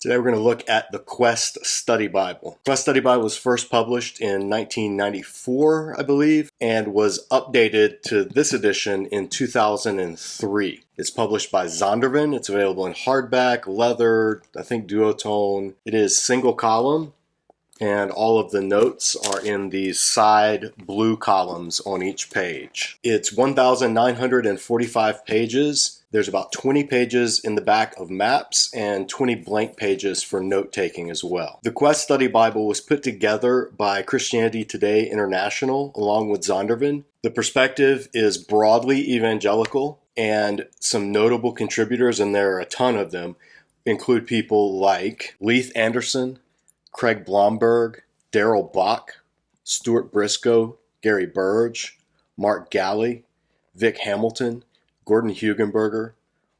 Today we're going to look at the Quest Study Bible. Quest Study Bible was first published in 1994, I believe, and was updated to this edition in 2003. It's published by Zondervan. It's available in hardback, leather, I think duotone. It is single column, and all of the notes are in these side blue columns on each page. It's 1,945 pages. There's about 20 pages in the back of maps and 20 blank pages for note-taking as well. The Quest Study Bible was put together by Christianity Today International along with Zondervan. The perspective is broadly evangelical, and some notable contributors, and there are a ton of them, include people like Leith Anderson, Craig Blomberg, Daryl Bach, Stuart Briscoe, Gary Burge, Mark Galley, Vic Hamilton, Gordon Hugenberger,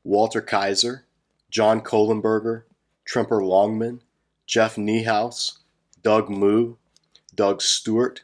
Walter Kaiser, John Kohlenberger, Tremper Longman, Jeff Niehaus, Doug Moo, Doug Stewart,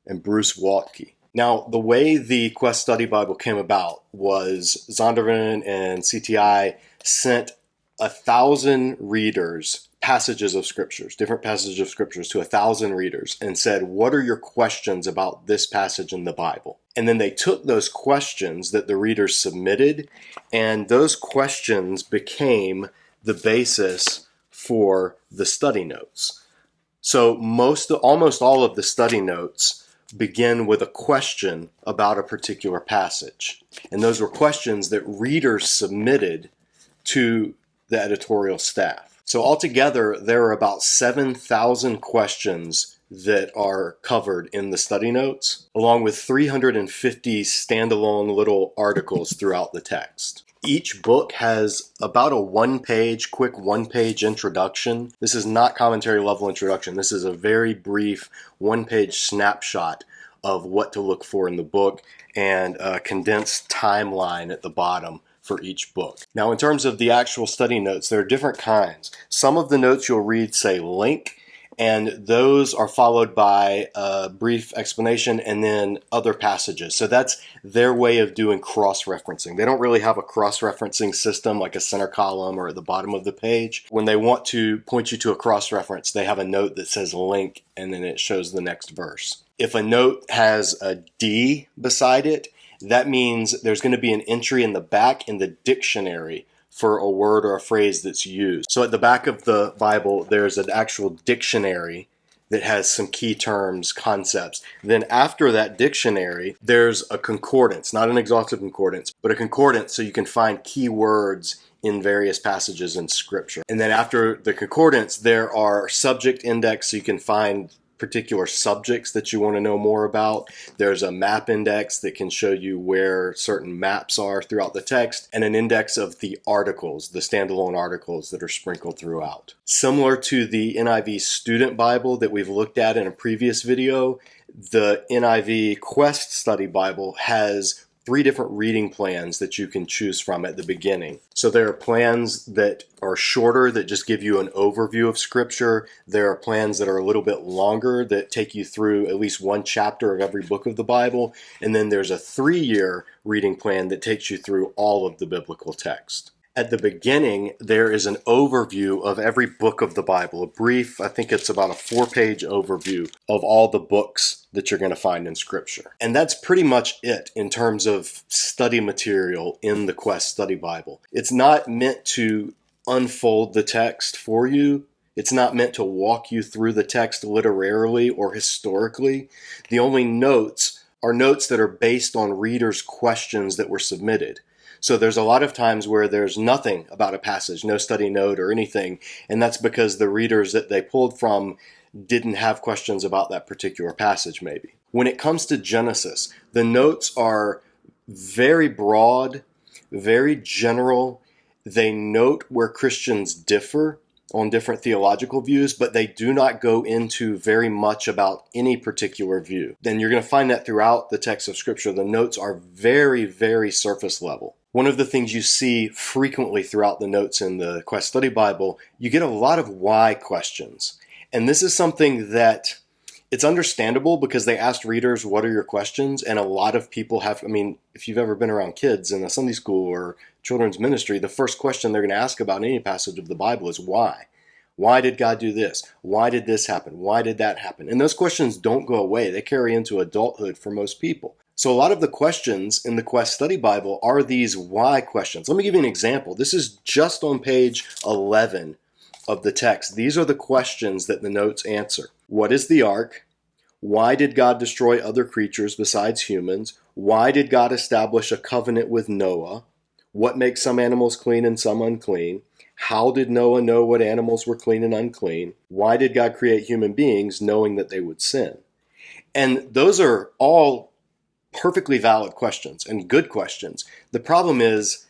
and Bruce Waltke. Now, the way the Quest Study Bible came about was Zondervan and CTI sent 1,000 readers passages of scriptures, different passages of scriptures to 1,000 readers and said, what are your questions about this passage in the Bible? And then they took those questions that the readers submitted, and those questions became the basis for the study notes. So almost all of the study notes begin with a question about a particular passage. And those were questions that readers submitted to the editorial staff. So altogether, there are about 7,000 questions that are covered in the study notes, along with 350 standalone little articles throughout the text. Each book has about a quick one-page introduction. This is not commentary level introduction. This is a very brief one-page snapshot of what to look for in the book and a condensed timeline at the bottom for each book. Now, in terms of the actual study notes, there are different kinds. Some of the notes you'll read say link, and those are followed by a brief explanation and then other passages. So that's their way of doing cross-referencing. They don't really have a cross-referencing system like a center column or at the bottom of the page. When they want to point you to a cross-reference, they have a note that says link, and then it shows the next verse. If a note has a D beside it, that means there's going to be an entry in the back in the dictionary for a word or a phrase that's used. So at the back of the Bible, there's an actual dictionary that has some key terms, concepts. Then after that dictionary, there's a concordance, not an exhaustive concordance, but a concordance so you can find key words in various passages in Scripture. And then after the concordance, there are subject index so you can find particular subjects that you want to know more about. There's a map index that can show you where certain maps are throughout the text, and an index of the articles, the standalone articles that are sprinkled throughout. Similar to the NIV Student Bible that we've looked at in a previous video, the NIV Quest Study Bible has 3 different reading plans that you can choose from at the beginning. So there are plans that are shorter that just give you an overview of Scripture. There are plans that are a little bit longer that take you through at least one chapter of every book of the Bible. And then there's a 3-year reading plan that takes you through all of the biblical text. At the beginning, there is an overview of every book of the Bible, a brief, I think it's about a 4-page overview of all the books that you're going to find in Scripture. And that's pretty much it in terms of study material in the Quest Study Bible. It's not meant to unfold the text for you. It's not meant to walk you through the text literarily or historically. The only notes are notes that are based on readers' questions that were submitted. So there's a lot of times where there's nothing about a passage, no study note or anything, and that's because the readers that they pulled from didn't have questions about that particular passage maybe. When it comes to Genesis, the notes are very broad, very general. They note where Christians differ on different theological views, but they do not go into very much about any particular view. Then you're going to find that throughout the text of Scripture, the notes are very, very surface level. One of the things you see frequently throughout the notes in the Quest Study Bible, you get a lot of why questions. And this is something that it's understandable because they asked readers, what are your questions? And a lot of people have, if you've ever been around kids in a Sunday school or children's ministry, the first question they're going to ask about any passage of the Bible is why. Why did God do this? Why did this happen? Why did that happen? And those questions don't go away. They carry into adulthood for most people. So a lot of the questions in the Quest Study Bible are these why questions. Let me give you an example. This is just on page 11 of the text. These are the questions that the notes answer. What is the ark? Why did God destroy other creatures besides humans? Why did God establish a covenant with Noah? What makes some animals clean and some unclean? How did Noah know what animals were clean and unclean? Why did God create human beings knowing that they would sin? And those are all perfectly valid questions and good questions. The problem is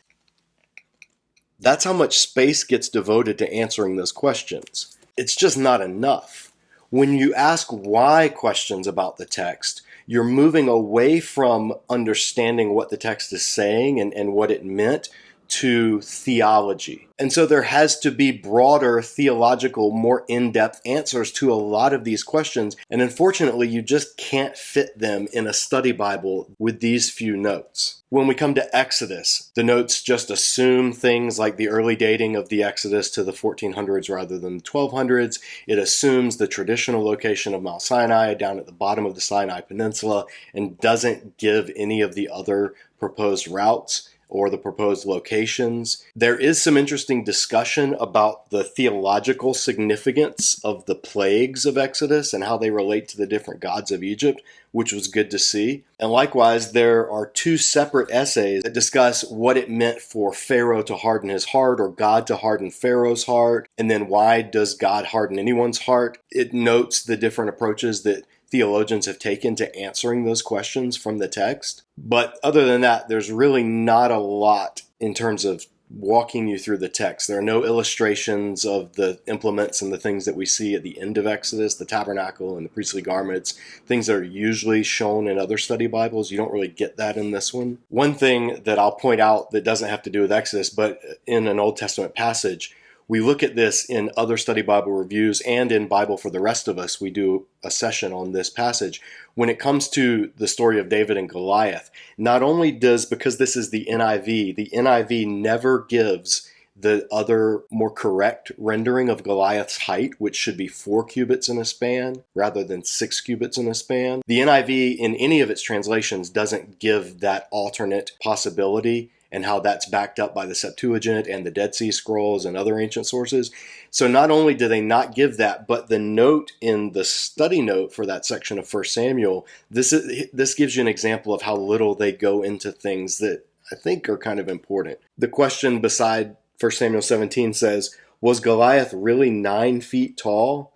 that's how much space gets devoted to answering those questions. It's just not enough. When you ask why questions about the text, you're moving away from understanding what the text is saying and what it meant to theology. And so there has to be broader theological, more in-depth answers to a lot of these questions. And unfortunately, you just can't fit them in a study Bible with these few notes. When we come to Exodus, the notes just assume things like the early dating of the Exodus to the 1400s rather than the 1200s. It assumes the traditional location of Mount Sinai down at the bottom of the Sinai Peninsula and doesn't give any of the other proposed routes or the proposed locations. There is some interesting discussion about the theological significance of the plagues of Exodus and how they relate to the different gods of Egypt, which was good to see. And likewise, there are two separate essays that discuss what it meant for Pharaoh to harden his heart or God to harden Pharaoh's heart, and then why does God harden anyone's heart. It notes the different approaches that theologians have taken to answering those questions from the text. But other than that, there's really not a lot in terms of walking you through the text. There are no illustrations of the implements and the things that we see at the end of Exodus, the tabernacle and the priestly garments, things that are usually shown in other study Bibles. You don't really get that in this one. One thing that I'll point out that doesn't have to do with Exodus, but in an Old Testament passage, we look at this in other study Bible reviews and in Bible for the Rest of Us. We do a session on this passage. When it comes to the story of David and Goliath, not only does, because this is the NIV never gives the other more correct rendering of Goliath's height, which should be 4 cubits in a span rather than 6 cubits in a span. The NIV in any of its translations doesn't give that alternate possibility, and how that's backed up by the Septuagint and the Dead Sea Scrolls and other ancient sources. So not only do they not give that, but the note in the study note for that section of 1 Samuel, this gives you an example of how little they go into things that I think are kind of important. The question beside 1 Samuel 17 says, was Goliath really 9 feet tall?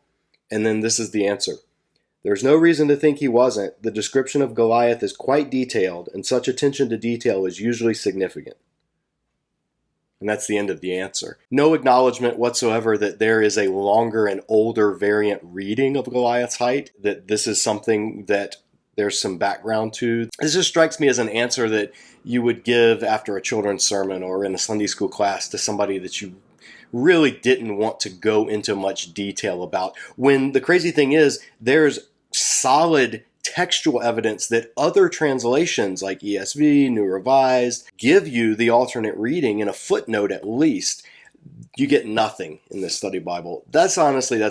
And then this is the answer. There's no reason to think he wasn't. The description of Goliath is quite detailed, and such attention to detail is usually significant. And that's the end of the answer. No acknowledgement whatsoever that there is a longer and older variant reading of Goliath's height, that this is something that there's some background to. This just strikes me as an answer that you would give after a children's sermon or in a Sunday school class to somebody that you really didn't want to go into much detail about. When the crazy thing is, there's solid textual evidence that other translations like ESV, New Revised, give you the alternate reading in a footnote at least. You get nothing in this study Bible. That's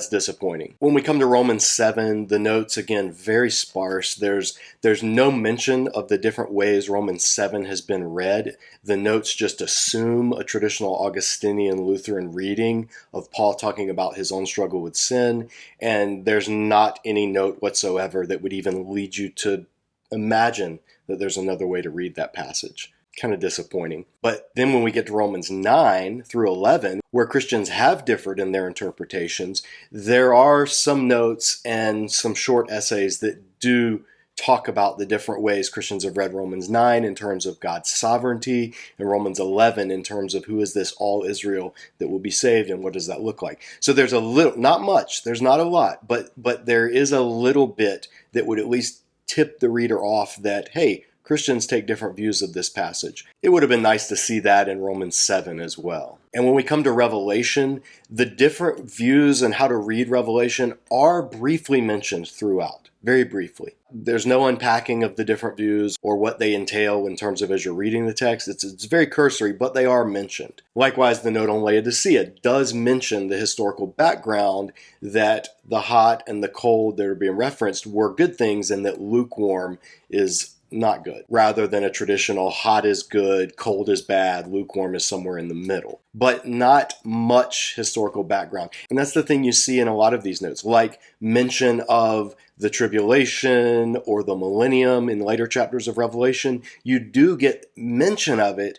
disappointing. When we come to Romans 7, the notes, again, very sparse. There's no mention of the different ways Romans 7 has been read. The notes just assume a traditional Augustinian Lutheran reading of Paul talking about his own struggle with sin, and there's not any note whatsoever that would even lead you to imagine that there's another way to read that passage. Kind of disappointing. But then when we get to Romans 9 through 11, where Christians have differed in their interpretations, there are some notes and some short essays that do talk about the different ways Christians have read Romans 9 in terms of God's sovereignty, and Romans 11 in terms of who is this all Israel that will be saved and what does that look like. So there's a little, not much, there's not a lot, but there is a little bit that would at least tip the reader off that, hey, Christians take different views of this passage. It would have been nice to see that in Romans 7 as well. And when we come to Revelation, the different views and how to read Revelation are briefly mentioned throughout, very briefly. There's no unpacking of the different views or what they entail in terms of as you're reading the text. It's very cursory, but they are mentioned. Likewise, the note on Laodicea does mention the historical background that the hot and the cold that are being referenced were good things and that lukewarm is not good, rather than a traditional hot is good, cold is bad, lukewarm is somewhere in the middle. But not much historical background. And that's the thing you see in a lot of these notes, like mention of the tribulation or the millennium in later chapters of Revelation. You do get mention of it,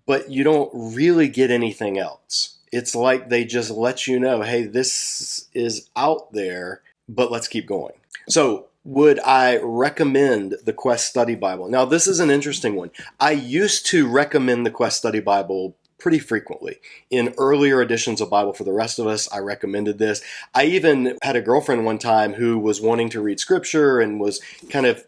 but you don't really get anything else. It's like they just let you know, hey, this is out there, but let's keep going. So, would I recommend the Quest Study Bible? Now, this is an interesting one. I used to recommend the Quest Study Bible pretty frequently. In earlier editions of Bible for the Rest of Us, I recommended this. I even had a girlfriend one time who was wanting to read scripture and was kind of,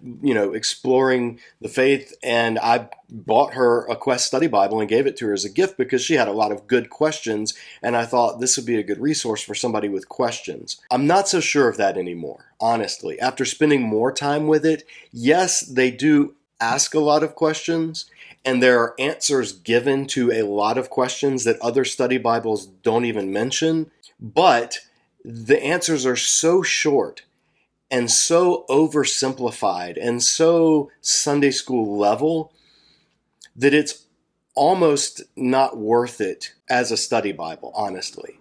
exploring the faith, and I bought her a Quest Study Bible and gave it to her as a gift because she had a lot of good questions, and I thought this would be a good resource for somebody with questions. I'm not so sure of that anymore, honestly. After spending more time with it, yes, they do ask a lot of questions, and there are answers given to a lot of questions that other study Bibles don't even mention, but the answers are so short and so oversimplified and so Sunday school level that it's almost not worth it as a study Bible, honestly.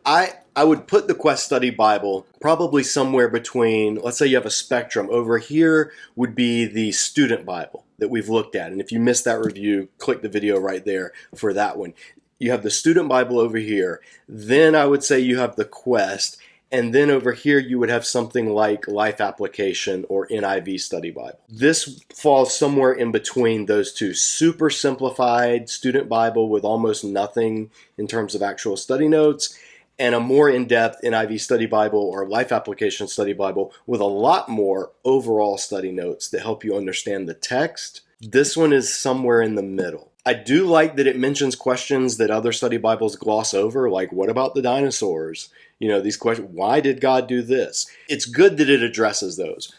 I would put the Quest Study Bible probably somewhere between, let's say you have a spectrum. Over here would be the Student Bible that we've looked at. And if you missed that review, click the video right there for that one. You have the Student Bible over here. Then I would say you have the Quest. And then over here you would have something like Life Application or NIV Study Bible. This falls somewhere in between those two. Super simplified Student Bible with almost nothing in terms of actual study notes, and a more in-depth NIV Study Bible or Life Application Study Bible with a lot more overall study notes that help you understand the text. This one is somewhere in the middle. I do like that it mentions questions that other study Bibles gloss over, like what about the dinosaurs? These questions, why did God do this? It's good that it addresses those.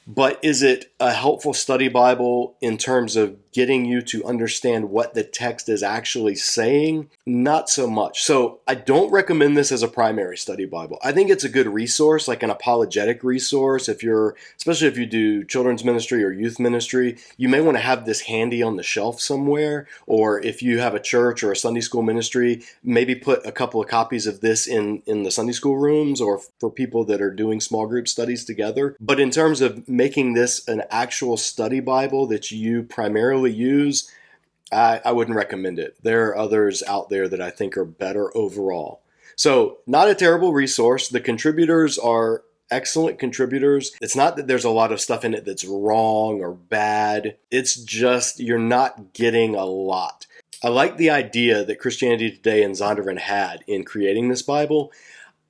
But is it a helpful study Bible in terms of getting you to understand what the text is actually saying? Not so much. So I don't recommend this as a primary study Bible. I think it's a good resource, like an apologetic resource. Especially if you do children's ministry or youth ministry, you may want to have this handy on the shelf somewhere. Or if you have a church or a Sunday school ministry, maybe put a couple of copies of this in the Sunday school rooms or for people that are doing small group studies together. But in terms of making this an actual study Bible that you primarily use, I wouldn't recommend it. There are others out there that I think are better overall. So, not a terrible resource. The contributors are excellent contributors. It's not that there's a lot of stuff in it that's wrong or bad. It's just you're not getting a lot. I like the idea that Christianity Today and Zondervan had in creating this Bible.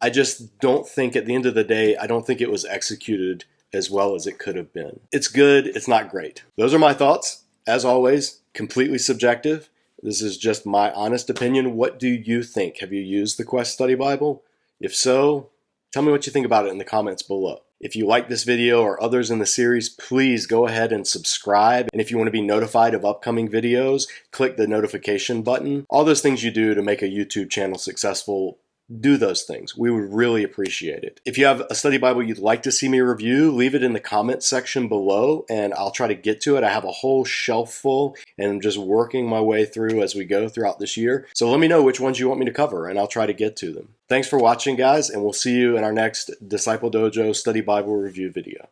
I just don't think at the end of the day, I don't think it was executed as well as it could have been. It's good, it's not great. Those are my thoughts. As always, completely subjective. This is just my honest opinion. What do you think? Have you used the Quest Study Bible? If so, tell me what you think about it in the comments below. If you like this video or others in the series, please go ahead and subscribe. And if you want to be notified of upcoming videos, click the notification button. All those things you do to make a YouTube channel successful, do those things. We would really appreciate it. If you have a study Bible you'd like to see me review, leave it in the comment section below and I'll try to get to it. I have a whole shelf full and I'm just working my way through as we go throughout this year. So let me know which ones you want me to cover and I'll try to get to them. Thanks for watching, guys, and we'll see you in our next Disciple Dojo Study Bible review video.